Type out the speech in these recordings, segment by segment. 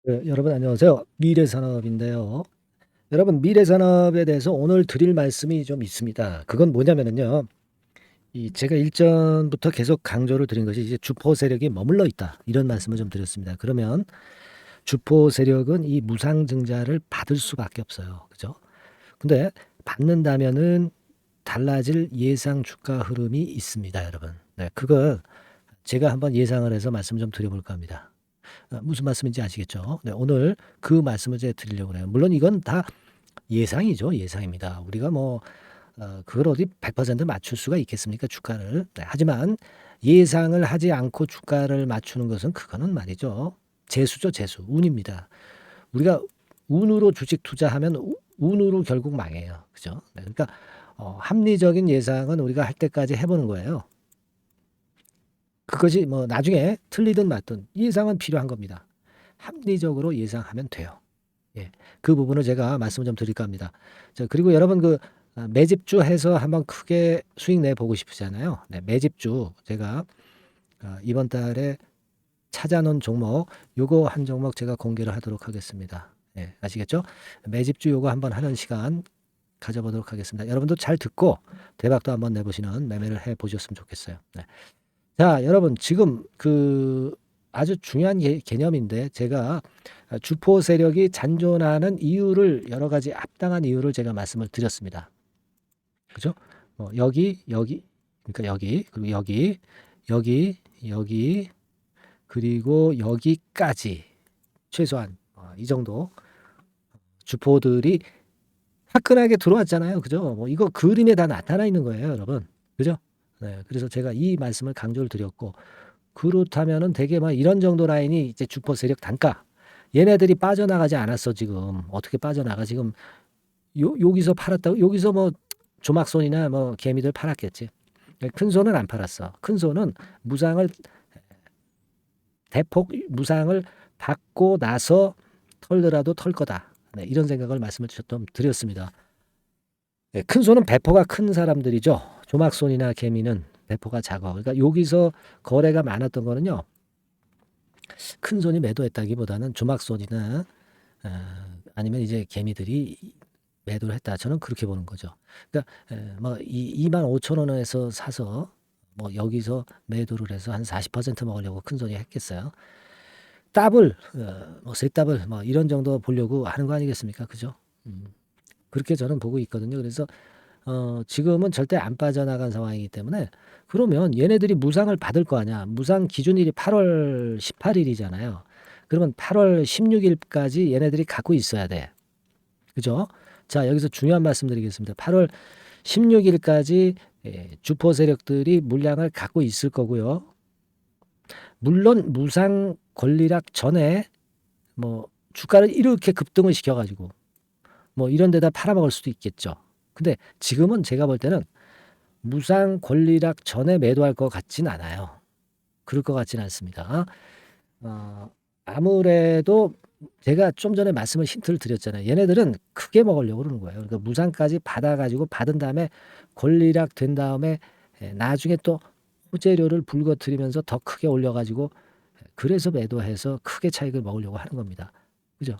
네, 여러분 안녕하세요. 미래산업인데요. 여러분 미래산업에 대해서 오늘 드릴 말씀이 좀 있습니다. 그건 뭐냐면은요. 이 제가 일전부터 계속 강조를 드린 것이 이제 주포 세력이 머물러 있다. 이런 말씀을 좀 드렸습니다. 그러면 주포 세력은 이 무상증자를 받을 수밖에 없어요. 그죠? 근데 받는다면은 달라질 예상 주가 흐름이 있습니다, 여러분. 네, 그걸 제가 한번 예상을 해서 말씀 좀 드려볼까 합니다. 무슨 말씀인지 아시겠죠? 네, 오늘 그 말씀을 제가 드리려고 해요. 물론 이건 다 예상이죠. 예상입니다. 우리가 뭐 그걸 어디 100% 맞출 수가 있겠습니까? 주가를. 네, 하지만 예상을 하지 않고 주가를 맞추는 것은 그거는 말이죠. 재수죠, 재수. 운입니다. 우리가 운으로 주식 투자하면 운으로 결국 망해요. 그죠? 네, 그러니까 합리적인 예상은 우리가 할 때까지 해보는 거예요. 그것이 뭐 나중에 틀리든 맞든 예상은 필요한 겁니다. 합리적으로 예상하면 돼요. 예. 그 부분을 제가 말씀을 좀 드릴까 합니다. 자, 그리고 여러분 매집주 해서 한번 크게 수익 내 보고 싶으잖아요. 네, 매집주 제가 이번 달에 찾아놓은 종목 요거 한 종목 제가 공개를 하도록 하겠습니다. 예, 아시겠죠? 매집주 요거 한번 하는 시간 가져보도록 하겠습니다. 여러분도 잘 듣고 대박도 한번 내보시는 매매를 해 보셨으면 좋겠어요. 네. 자, 여러분 지금 아주 중요한 개념인데 제가 주포 세력이 잔존하는 이유를 여러 가지 합당한 이유를 제가 말씀을 드렸습니다. 그죠? 여기 그러니까 여기 그리고 여기 그리고 여기까지 최소한 이 정도 주포들이 화끈하게 들어왔잖아요. 그죠? 뭐 이거 그림에 다 나타나 있는 거예요, 여러분. 그죠? 네, 그래서 제가 이 말씀을 강조를 드렸고 그렇다면은 되게 막 이런 정도 라인이 이제 주포 세력 단가. 얘네들이 빠져나가지 않았어, 지금. 어떻게 빠져나가? 지금 여기서 팔았다고? 여기서 뭐 조막손이나 뭐 개미들 팔았겠지. 큰 손은 안 팔았어. 큰 손은 무상을, 대폭 무상을 받고 나서 털더라도 털 거다. 네, 이런 생각을 말씀을 좀 드렸습니다. 네, 큰 손은 배포가 큰 사람들이죠. 조막손이나 개미는 배포가 작아. 그러니까 여기서 거래가 많았던 거는요. 큰 손이 매도했다기보다는 조막손이나 아니면 이제 개미들이 매도를 했다. 저는 그렇게 보는 거죠. 그러니까 뭐 2만 5천 원에서 사서 뭐 여기서 매도를 해서 한 40% 먹으려고 큰 손이 했겠어요. 더블, 세 더블 뭐 이런 정도 보려고 하는 거 아니겠습니까? 그죠? 그렇게 저는 보고 있거든요. 그래서 지금은 절대 안 빠져나간 상황이기 때문에 그러면 얘네들이 무상을 받을 거 아니야. 무상 기준일이 8월 18일이잖아요. 그러면 8월 16일까지 얘네들이 갖고 있어야 돼. 그죠? 자, 여기서 중요한 말씀 드리겠습니다. 8월 16일까지 주포 세력들이 물량을 갖고 있을 거고요. 물론 무상 권리락 전에 뭐 주가를 이렇게 급등을 시켜가지고 뭐 이런 데다 팔아먹을 수도 있겠죠. 근데 지금은 제가 볼 때는 무상 권리락 전에 매도할 것 같진 않아요. 그럴 것 같진 않습니다. 어, 아무래도 제가 좀 전에 말씀을 힌트를 드렸잖아요. 얘네들은 크게 먹으려고 그러는 거예요. 그러니까 무상까지 받아가지고 받은 다음에 권리락 된 다음에 나중에 또 호재료를 불거뜨리면서 더 크게 올려가지고 그래서 매도해서 크게 차익을 먹으려고 하는 겁니다. 그죠?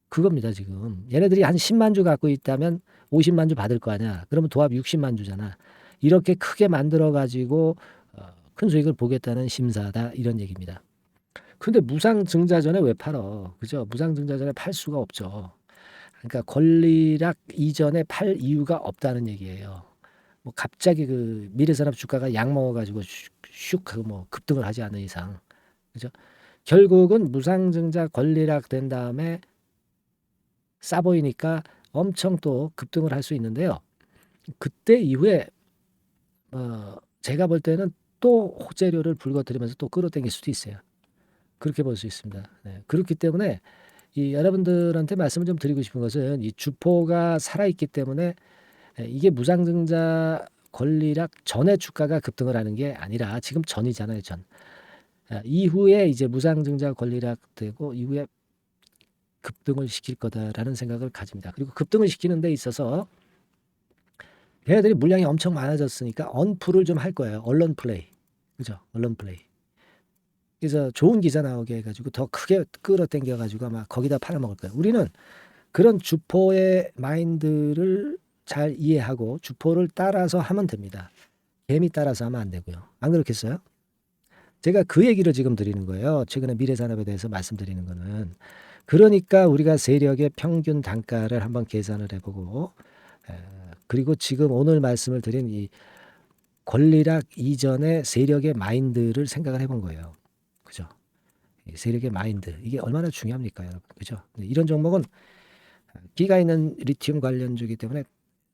그겁니다, 지금. 얘네들이 한 10만 주 갖고 있다면 50만 주 받을 거 아니야. 그러면 도합 60만 주잖아. 이렇게 크게 만들어 가지고 큰 수익을 보겠다는 심사다 이런 얘기입니다. 근데 무상증자전에 왜 팔어? 그죠? 무상증자전에 팔 수가 없죠. 그러니까 권리락 이전에 팔 이유가 없다는 얘기예요. 뭐 갑자기 미래산업 주가가 약 먹어가지고 슉 하고 뭐 급등을 하지 않는 이상, 그죠? 결국은 무상증자 권리락 된 다음에 싸 보이니까 엄청 또 급등을 할 수 있는데요. 그때 이후에 제가 볼 때는 또 호재료를 불거뜨리면서 또 끌어당길 수도 있어요. 그렇게 볼 수 있습니다. 네. 그렇기 때문에 이 여러분들한테 말씀을 좀 드리고 싶은 것은 이 주포가 살아있기 때문에 이게 무상증자 권리락 전에 주가가 급등을 하는 게 아니라 지금 전이잖아요, 전. 이후에 이제 무상증자 권리락 되고 이후에 급등을 시킬 거다라는 생각을 가집니다. 그리고 급등을 시키는 데 있어서 얘네들이 물량이 엄청 많아졌으니까 언플을 좀 할 거예요. 언론 플레이. 그죠? 언론 플레이. 그래서 좋은 기사 나오게 해가지고 더 크게 끌어당겨가지고 아마 거기다 팔아먹을 거예요. 우리는 그런 주포의 마인드를 잘 이해하고 주포를 따라서 하면 됩니다. 개미 따라서 하면 안 되고요. 안 그렇겠어요? 제가 그 얘기를 지금 드리는 거예요. 최근에 미래산업에 대해서 말씀드리는 거는. 그러니까 우리가 세력의 평균 단가를 한번 계산을 해보고 그리고 지금 오늘 말씀을 드린 이 권리락 이전의 세력의 마인드를 생각을 해본 거예요. 그죠? 이 세력의 마인드 이게 얼마나 중요합니까, 여러분? 그죠? 이런 종목은 끼가 있는 리튬 관련주기 때문에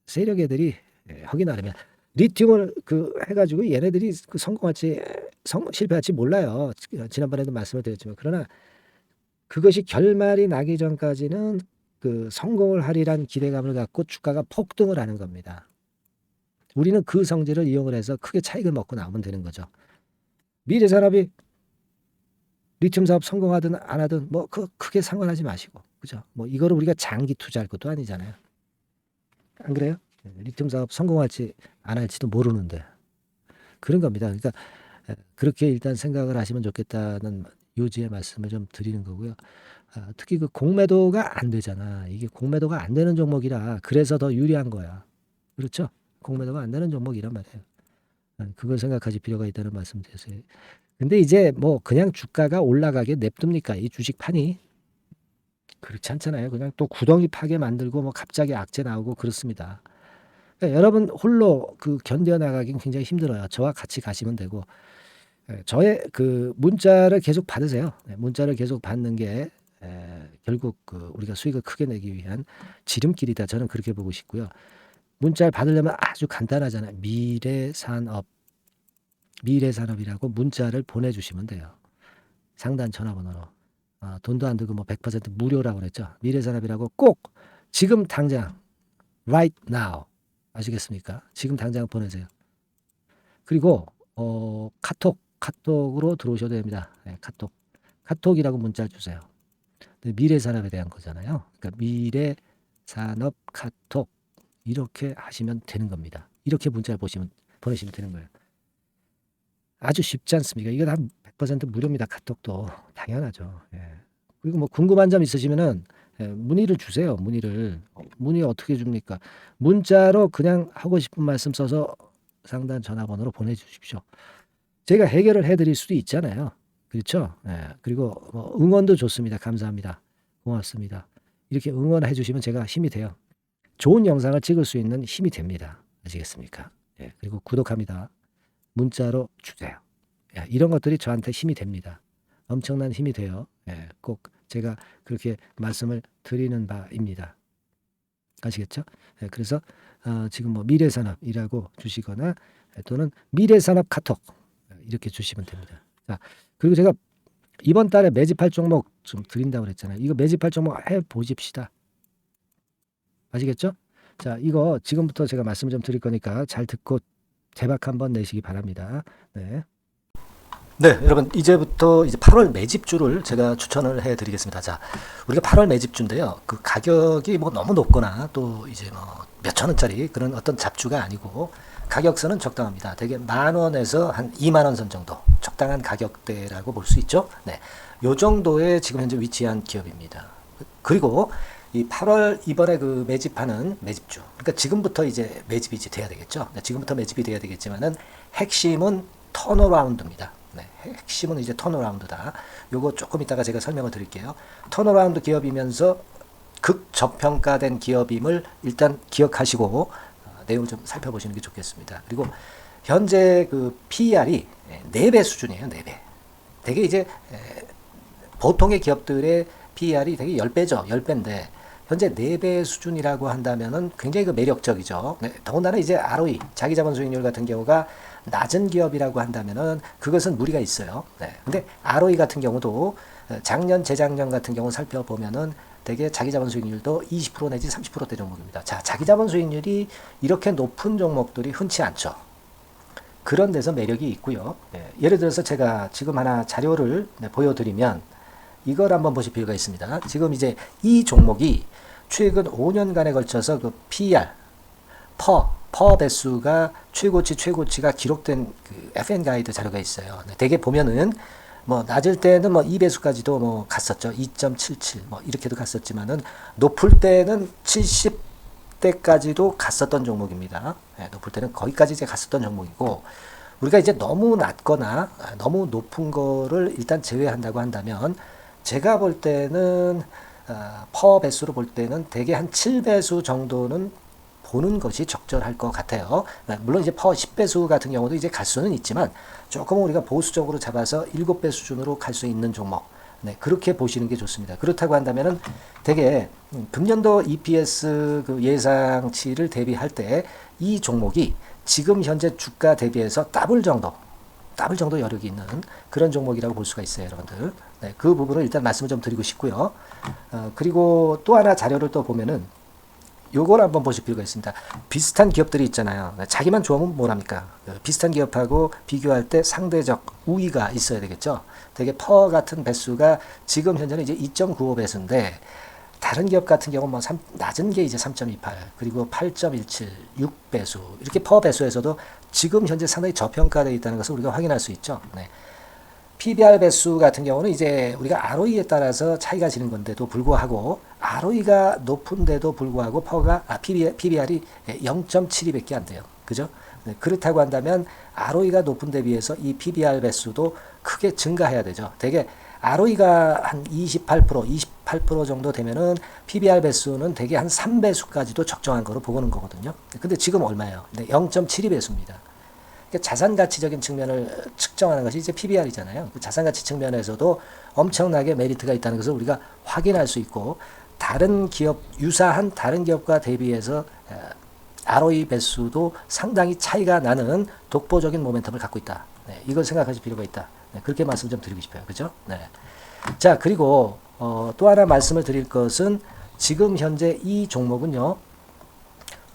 세력 애들이 하기 나름이야. 리튬을 그 해가지고 얘네들이 그 성공할지 실패할지 몰라요. 지난번에도 말씀을 드렸지만 그러나 그것이 결말이 나기 전까지는 그 성공을 하리란 기대감을 갖고 주가가 폭등을 하는 겁니다. 우리는 그 성질을 이용을 해서 크게 차익을 먹고 나오면 되는 거죠. 미래산업이 리튬 사업 성공하든 안 하든 뭐 크게 상관하지 마시고, 그죠? 뭐 이거를 우리가 장기 투자할 것도 아니잖아요. 안 그래요? 리튬 사업 성공할지 안 할지도 모르는데 그런 겁니다. 그러니까 그렇게 일단 생각을 하시면 좋겠다는 요지의 말씀을 좀 드리는 거고요. 특히 그 공매도가 안 되잖아. 이게 공매도가 안 되는 종목이라 그래서 더 유리한 거야. 그렇죠? 공매도가 안 되는 종목이란 말이에요. 그걸 생각하실 필요가 있다는 말씀 드렸어요. 근데 이제 뭐 그냥 주가가 올라가게 냅둡니까? 이 주식판이 그렇지 않잖아요. 그냥 또 구덩이 파게 만들고 뭐 갑자기 악재 나오고 그렇습니다. 그러니까 여러분 홀로 그 견뎌 나가긴 굉장히 힘들어요. 저와 같이 가시면 되고 저의 그 문자를 계속 받으세요. 문자를 계속 받는 게 결국 그 우리가 수익을 크게 내기 위한 지름길이다. 저는 그렇게 보고 싶고요. 문자를 받으려면 아주 간단하잖아요. 미래산업이라고 문자를 보내주시면 돼요. 상단 전화번호로. 돈도 안 들고 뭐 100% 무료라고 그랬죠. 미래산업이라고 꼭 지금 당장 right now 아시겠습니까? 지금 당장 보내세요. 그리고 카톡으로 들어오셔도 됩니다. 네, 카톡이라고 문자 주세요. 미래산업에 대한 거잖아요. 그러니까 미래산업 카톡 이렇게 하시면 되는 겁니다. 이렇게 문자를 보내시면 되는 거예요. 아주 쉽지 않습니까? 이거 다 100% 무료입니다. 카톡도 당연하죠. 예. 그리고 뭐 궁금한 점 있으시면은 문의를 주세요. 문의 어떻게 줍니까? 문자로 그냥 하고 싶은 말씀 써서 상단 전화번호로 보내주십시오. 제가 해결을 해드릴 수도 있잖아요. 그렇죠? 예. 그리고 뭐 응원도 좋습니다. 감사합니다. 고맙습니다. 이렇게 응원해 주시면 제가 힘이 돼요. 좋은 영상을 찍을 수 있는 힘이 됩니다. 아시겠습니까? 예. 그리고 구독합니다. 문자로 주세요. 예. 이런 것들이 저한테 힘이 됩니다. 엄청난 힘이 돼요. 예. 꼭 제가 그렇게 말씀을 드리는 바입니다. 아시겠죠? 예. 그래서 지금 뭐 미래산업이라고 주시거나 또는 미래산업 카톡 이렇게 주시면 됩니다. 자, 그리고 제가 이번 달에 매집할 종목 좀 드린다고 그랬잖아요. 이거 매집할 종목 해보십시다. 아시겠죠? 자, 이거 지금부터 제가 말씀을 좀 드릴 거니까 잘 듣고 대박 한번 내시기 바랍니다. 네. 네, 여러분 이제부터 이제 8월 매집주를 제가 추천을 해드리겠습니다. 자, 우리가 8월 매집주인데요. 그 가격이 뭐 너무 높거나 또 이제 뭐 몇천 원짜리 그런 어떤 잡주가 아니고 가격선은 적당합니다. 대개 10,000원에서 한 20,000원 선 정도 적당한 가격대라고 볼 수 있죠. 네, 요 정도에 지금 현재 위치한 기업입니다. 그리고 이 8월 이번에 그 매집하는 매집주, 그러니까 지금부터 이제 매집이 이제 돼야 되겠죠. 네, 지금부터 매집이 돼야 되겠지만은 핵심은 턴어라운드입니다. 네, 핵심은 이제 턴어라운드다. 요거 조금 이따가 제가 설명을 드릴게요. 턴어라운드 기업이면서 극저평가된 기업임을 일단 기억하시고 내용을 좀 살펴보시는 게 좋겠습니다. 그리고 현재 그 PER이 4배 수준이에요. 4배. 되게 이제 보통의 기업들의 PER이 되게 10배죠. 10배인데 현재 4배 수준이라고 한다면은 굉장히 그 매력적이죠. 네, 더군다나 이제 ROE, 자기자본 수익률 같은 경우가 낮은 기업이라고 한다면은 그것은 무리가 있어요. 네. 근데 ROE 같은 경우도 작년, 재작년 같은 경우 살펴보면은 되게 자기자본 수익률도 20% 내지 30%대 종목입니다. 자, 자기자본 수익률이 이렇게 높은 종목들이 흔치 않죠. 그런 데서 매력이 있고요. 네. 예를 들어서 제가 지금 하나 자료를 보여드리면 이걸 한번 보실 필요가 있습니다. 지금 이제 이 종목이 최근 5년간에 걸쳐서 그 PER, 퍼 배수가 최고치가 기록된 그 FN 가이드 자료가 있어요. 대개 보면은 뭐 낮을 때는 뭐 2배수까지도 뭐 갔었죠. 2.77 뭐 이렇게도 갔었지만은 높을 때는 70대까지도 갔었던 종목입니다. 예, 높을 때는 거기까지 이제 갔었던 종목이고 우리가 이제 너무 낮거나 너무 높은 거를 일단 제외한다고 한다면 제가 볼 때는 퍼 배수로 볼 때는 대개 한 7배수 정도는 보는 것이 적절할 것 같아요. 물론 이제 퍼 10배수 같은 경우도 이제 갈 수는 있지만 조금 우리가 보수적으로 잡아서 7배 수준으로 갈 수 있는 종목. 네, 그렇게 보시는 게 좋습니다. 그렇다고 한다면은 되게 금년도 EPS 그 예상치를 대비할 때 이 종목이 지금 현재 주가 대비해서 더블 정도 여력이 있는 그런 종목이라고 볼 수가 있어요, 여러분들. 네, 그 부분을 일단 말씀을 좀 드리고 싶고요. 그리고 또 하나 자료를 또 보면은 요걸 한번 보실 필요가 있습니다. 비슷한 기업들이 있잖아요. 자기만 좋으면 뭐랍니까? 비슷한 기업하고 비교할 때 상대적 우위가 있어야 되겠죠. 되게 퍼 같은 배수가 지금 현재는 이제 2.95배수인데 다른 기업 같은 경우는 뭐 낮은 게 이제 3.28 그리고 8.17 6배수 이렇게 퍼 배수에서도 지금 현재 상당히 저평가되어 있다는 것을 우리가 확인할 수 있죠. 네. PBR 배수 같은 경우는 이제 우리가 ROE에 따라서 차이가 지는 건데도 불구하고 ROE가 높은데도 불구하고 PBR이 0.72밖에 안 돼요. 그죠? 네, 그렇다고 한다면 ROE가 높은 데 비해서 이 PBR 배수도 크게 증가해야 되죠. 되게 ROE가 한 28% 정도 되면은 PBR 배수는 되게 한 3배수까지도 적정한 거로 보고는 거거든요. 근데 지금 얼마예요? 0.72배수입니다. 자산 가치적인 측면을 측정하는 것이 이제 PBR이잖아요. 자산 가치 측면에서도 엄청나게 메리트가 있다는 것을 우리가 확인할 수 있고 다른 기업 유사한 다른 기업과 대비해서 ROE 배수도 상당히 차이가 나는 독보적인 모멘텀을 갖고 있다. 네, 이걸 생각하실 필요가 있다. 네, 그렇게 말씀 좀 드리고 싶어요. 그죠? 네. 자, 그리고 또 하나 말씀을 드릴 것은 지금 현재 이 종목은요.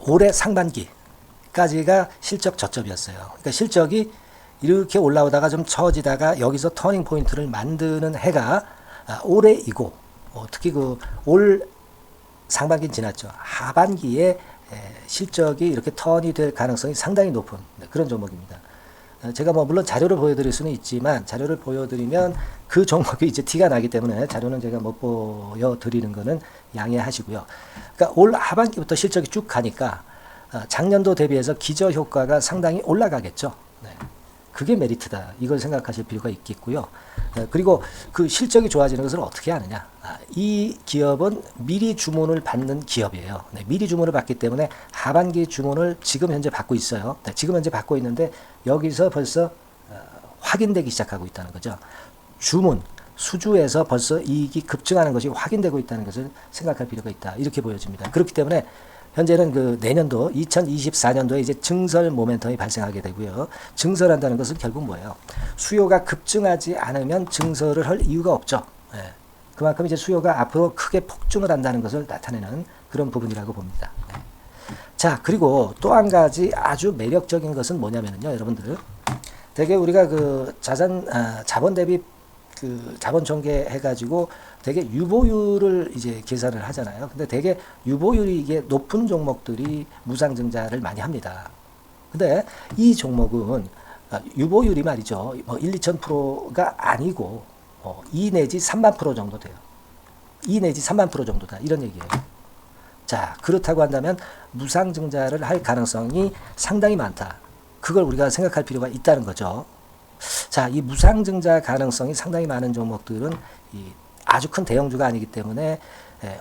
올해 상반기까지가 실적 저점이었어요. 그러니까 실적이 이렇게 올라오다가 좀 처지다가 여기서 터닝 포인트를 만드는 해가 올해이고 특히 그 올 상반기는 지났죠. 하반기에 실적이 이렇게 턴이 될 가능성이 상당히 높은 그런 종목입니다. 제가 뭐 물론 자료를 보여드릴 수는 있지만 자료를 보여드리면 그 종목이 이제 티가 나기 때문에 자료는 제가 못 보여드리는 거는 양해하시고요. 그러니까 올 하반기부터 실적이 쭉 가니까 작년도 대비해서 기저 효과가 상당히 올라가겠죠. 네. 그게 메리트다. 이걸 생각하실 필요가 있겠고요. 그리고 그 실적이 좋아지는 것을 어떻게 하느냐. 이 기업은 미리 주문을 받는 기업이에요. 네, 미리 주문을 받기 때문에 하반기 주문을 지금 현재 받고 있어요. 네, 지금 현재 받고 있는데 여기서 벌써 확인되기 시작하고 있다는 거죠. 주문, 수주에서 벌써 이익이 급증하는 것이 확인되고 있다는 것을 생각할 필요가 있다. 이렇게 보여집니다. 그렇기 때문에 현재는 그 내년도 2024년도에 이제 증설 모멘텀이 발생하게 되고요. 증설한다는 것은 결국 뭐예요? 수요가 급증하지 않으면 증설을 할 이유가 없죠. 네. 그만큼 이제 수요가 앞으로 크게 폭증을 한다는 것을 나타내는 그런 부분이라고 봅니다. 네. 자, 그리고 또 한 가지 아주 매력적인 것은 뭐냐면요, 여러분들. 되게 우리가 그 자본 대비 그 자본 전개 해가지고 되게 유보율을 이제 계산을 하잖아요. 근데 되게 유보율이 이게 높은 종목들이 무상증자를 많이 합니다. 근데 이 종목은 유보율이 말이죠. 뭐 1, 2,000%가 아니고 2 내지 3만 프로 정도 돼요. 2 내지 3만 프로 정도다. 이런 얘기예요. 자, 그렇다고 한다면 무상증자를 할 가능성이 상당히 많다. 그걸 우리가 생각할 필요가 있다는 거죠. 자, 이 무상증자 가능성이 상당히 많은 종목들은 아주 큰 대형주가 아니기 때문에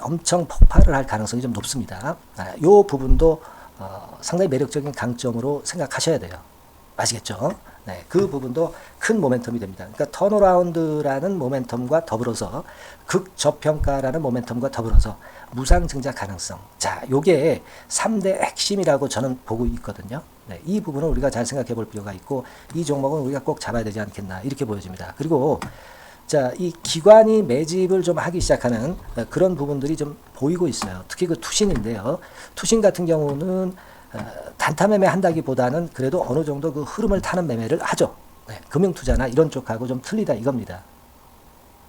엄청 폭발을 할 가능성이 좀 높습니다. 이 부분도 상당히 매력적인 강점으로 생각하셔야 돼요. 아시겠죠? 네, 그 부분도 큰 모멘텀이 됩니다. 그러니까 턴어라운드라는 모멘텀과 더불어서 극저평가라는 모멘텀과 더불어서 무상증자 가능성. 자, 요게 3대 핵심이라고 저는 보고 있거든요. 네, 이 부분을 우리가 잘 생각해 볼 필요가 있고 이 종목은 우리가 꼭 잡아야 되지 않겠나 이렇게 보여집니다. 그리고 자, 이 기관이 매집을 좀 하기 시작하는 그런 부분들이 좀 보이고 있어요. 특히 그 투신인데요. 투신 같은 경우는 단타 매매 한다기보다는 그래도 어느 정도 그 흐름을 타는 매매를 하죠. 네, 금융투자나 이런 쪽하고 좀 틀리다 이겁니다.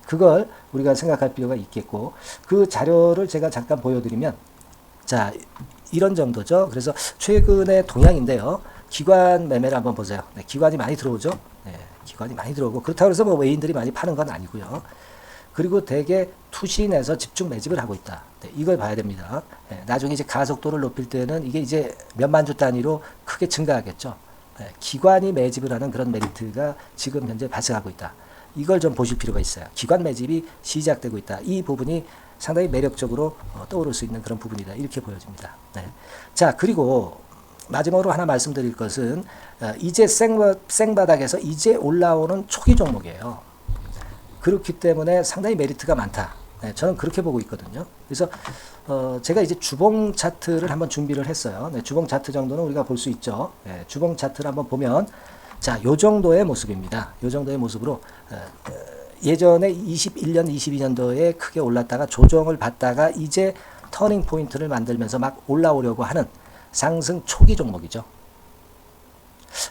그걸 우리가 생각할 필요가 있겠고 그 자료를 제가 잠깐 보여드리면 자, 이런 정도죠. 그래서 최근의 동향인데요. 기관 매매를 한번 보세요. 네, 기관이 많이 들어오죠. 네, 기관이 많이 들어오고 그렇다고 해서 뭐 외인들이 많이 파는 건 아니고요. 그리고 대개 투신해서 집중 매집을 하고 있다. 네, 이걸 봐야 됩니다. 네, 나중에 이제 가속도를 높일 때는 이게 이제 몇만 주 단위로 크게 증가하겠죠. 네, 기관이 매집을 하는 그런 메리트가 지금 현재 발생하고 있다. 이걸 좀 보실 필요가 있어요. 기관 매집이 시작되고 있다. 이 부분이 상당히 매력적으로 떠오를 수 있는 그런 부분이다. 이렇게 보여집니다. 네. 자, 그리고 마지막으로 하나 말씀드릴 것은 이제 생바닥에서 이제 올라오는 초기 종목이에요. 그렇기 때문에 상당히 메리트가 많다. 네, 저는 그렇게 보고 있거든요. 그래서 제가 이제 주봉 차트를 한번 준비를 했어요. 네, 주봉 차트 정도는 우리가 볼 수 있죠. 네, 주봉 차트를 한번 보면 자, 요 정도의 모습입니다. 요 정도의 모습으로 예전에 21년, 22년도에 크게 올랐다가 조정을 받다가 이제 터닝 포인트를 만들면서 막 올라오려고 하는 상승 초기 종목이죠.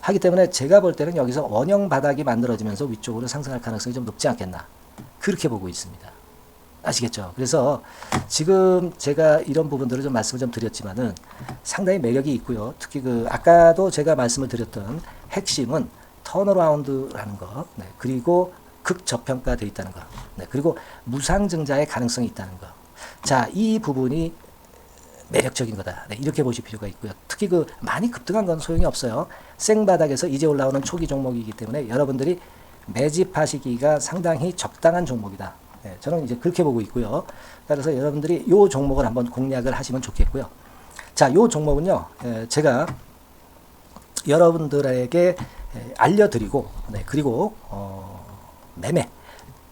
하기 때문에 제가 볼 때는 여기서 원형 바닥이 만들어지면서 위쪽으로 상승할 가능성이 좀 높지 않겠나. 그렇게 보고 있습니다. 아시겠죠? 그래서 지금 제가 이런 부분들을 좀 말씀을 좀 드렸지만은 상당히 매력이 있고요. 특히 그 아까도 제가 말씀을 드렸던 핵심은 턴어라운드라는 거, 네, 그리고 극저평가되어 있다는 거, 네, 그리고 무상증자의 가능성이 있다는 거. 자, 이 부분이 매력적인 거다. 네, 이렇게 보실 필요가 있고요. 특히 그 많이 급등한 건 소용이 없어요. 생바닥에서 이제 올라오는 초기 종목이기 때문에 여러분들이 매집하시기가 상당히 적당한 종목이다. 네, 저는 이제 그렇게 보고 있고요. 따라서 여러분들이 이 종목을 한번 공략을 하시면 좋겠고요. 자, 이 종목은요, 제가 여러분들에게 알려드리고, 네, 그리고 매매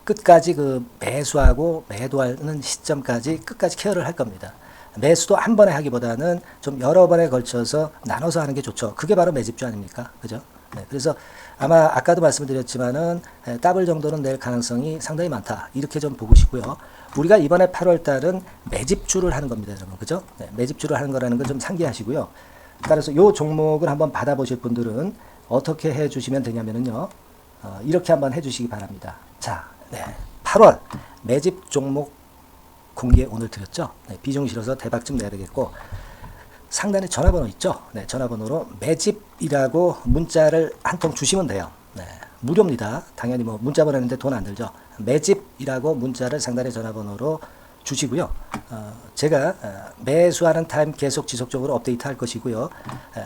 끝까지 그 매수하고 매도하는 시점까지 끝까지 케어를 할 겁니다. 매수도 한 번에 하기보다는 좀 여러 번에 걸쳐서 나눠서 하는 게 좋죠. 그게 바로 매집주 아닙니까? 그죠? 네, 그래서 아마 아까도 말씀드렸지만은 더블 정도는 낼 가능성이 상당히 많다. 이렇게 좀 보고 싶고요. 우리가 이번에 8월 달은 매집주를 하는 겁니다, 여러분. 그죠? 네, 매집주를 하는 거라는 걸 좀 상기하시고요. 따라서 이 종목을 한번 받아보실 분들은 어떻게 해 주시면 되냐면은요. 이렇게 한번 해 주시기 바랍니다. 자, 네, 8월 매집 종목 공개 오늘 드렸죠. 네, 비중 실어서 대박 좀 내야 되겠고 상단에 전화번호 있죠. 네, 전화번호로 매집이라고 문자를 한 통 주시면 돼요. 네, 무료입니다. 당연히 뭐 문자 보내는데 돈 안 들죠. 매집이라고 문자를 상단에 전화번호로 주시고요. 제가 매수하는 타임 계속 지속적으로 업데이트 할 것이고요.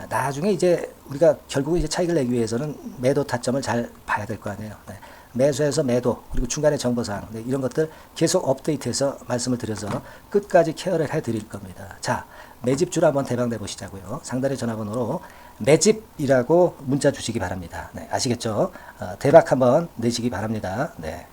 나중에 이제 우리가 결국 이제 차익을 내기 위해서는 매도 타점을 잘 봐야 될 거 아니에요. 네. 매수해서 매도 그리고 중간에 정보사항, 네, 이런 것들 계속 업데이트해서 말씀을 드려서 끝까지 케어를 해드릴 겁니다. 자, 매집주를 한번 대박 내보시자고요. 상단의 전화번호로 매집이라고 문자 주시기 바랍니다. 네, 아시겠죠? 대박 한번 내시기 바랍니다. 네.